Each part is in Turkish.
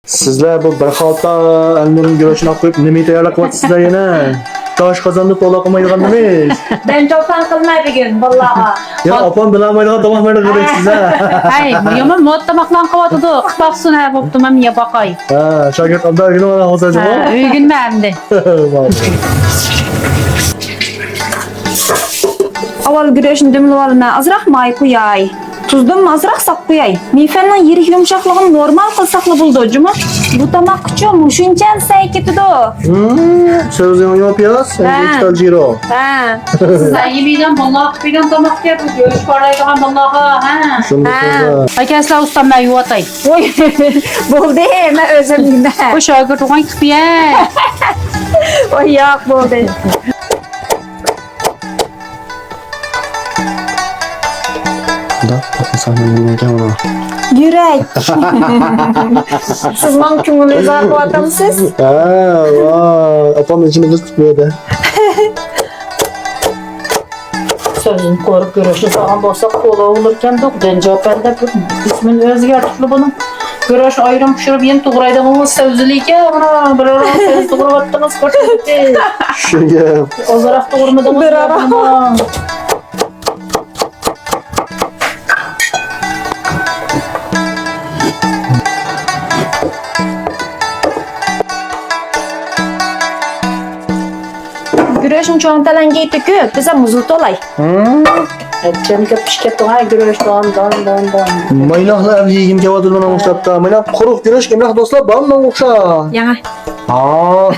Sizler bu bir halta Elnur'un güreşine koyup nemi tayyorlab qilyapsizlar yana. Tosh qozonni to'la qilmaydigan nima? Ben to'pan qilmay bugun, vallahi. Ya opam bilmaydigan tomoqlarni qilasiz ha. Hay, yomon mod tamoqlan qilyotdi. Qilmoqsin ha, bo'pti, men miya boqay. Ha, shogird Abdulgina mana hozirchi bu. Ha, uygunmamdi. Avval güreşini demlab olma, azroq may qo'yay. Tuzdan azroq saq qo'yay. Mifenning yirik yumshoqligini normal qilsaqla bo'ldi, juma. Bu tomoq uchun mushuncha say ketadi. Sözünü yapıyoruz. Dijital Giro. Ha. Sizlar yemaydigan, bundoq qilgan tomoqga bu go'sht qoraydigan bundoqqa, ha. Shunda Akaslar ustamdan yuvotay. Oy, bo'ldi, men o'zim nima. Bu shogird o'g'ay qilib Oy, yo'q bo'ldi. da sahnenin kamera. Yurak. Siz men ko'nglingizni qilyapsiz? Ha, vay. Opam içini kız tutmuyordu. Sözün ko'rib ko'rishni sog'an bo'lsa qo'li o'lirkan do'qdan javobanda ismini o'zgartirib buni ko'rish ayrim pishirib yem to'g'raydigan bo'lsa o'zilika mana biror so'z to'g'rayotdingiz ko'rsatdi. Shunga O'zaro to'g'rimadingiz. Biror. Güreşin çoğuntalange itiku, bize muzul tolay. Aytganiga pishga to'g'ay go'sht don. maynoqlar yegim kelyapti mana o'xshatda. Mana quruq güreş kimlar do'stlar bormi o'xshab? Yana. Ha.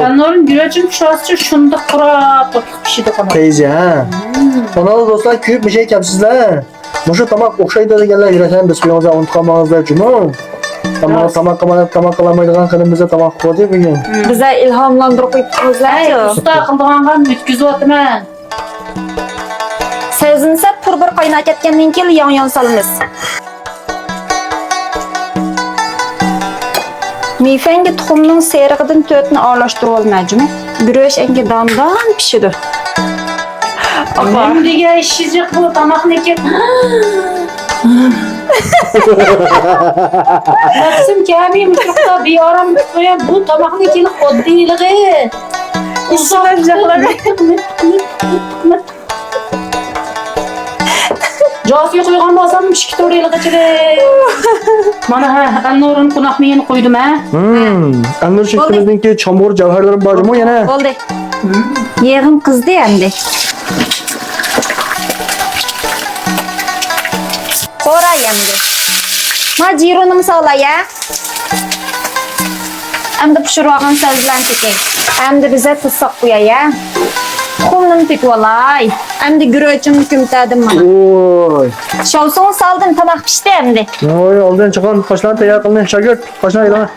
Anların güreşin pishasi shunda qurab pishidi qana. Teyze ha. Ona do'stlar kuyib bir şey kapsizlar. Mushu tomoq o'xshaydi deganlar yurashani biz qo'yamizlar, unutqanmangizlar juma. Ama tomoq qilmaydigan qilimizni tomoq qo'ydik bugun. Bize ilhamlandırıp qo'yibsizlar-ku. Usta qildigangan yetkazyotiman. Sözünse pur bir qaynab ketgandan keyin yon solamiz. Mifengi tuxumning serig'idan to'tni aralashtirib olmayjimi? Güreş engi damdan pishidi. Men degan ishsiz bu tomoqniki. Nafsim kabi mutlaqo beoram qo'yib bu tomoqniki oddiyligi. Josi qo'ygan bo'lsam ishki to'rayligichida. Mana ha, Anurun qunaqmeni qo'ydim ha. Anur shekilimizningki chomg'ur javharlari bormi yana? Bo'ldi. Yeg'im qizdi endi. Qo'ray endi. Ma jironim solaya. Endi pishirib olgan sozlan tekay. Endi bize tuzsoq qo'yay ya. Tuxumni tik olay. Endi güreçimni ko'mtadim mana. Oy. Shovsun soldim, tomoq pishdi endi. Oy, oldin chiqqan qoshlarni tayyor qilin, shogird. Qoshlar ilon.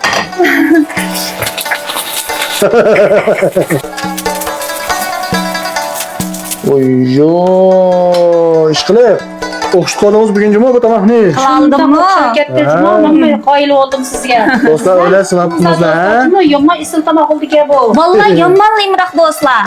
Oy, yo, ishqilib. O'qishib bugun juma bu tomoqni. Qaldimmi? Katta juma, men qoyil oldim sizga. Do'stlar, o'ylaysiz, ha? Yomon isil tomoq oldi-ku bu. Vallahi yomonlimroq do'stlar.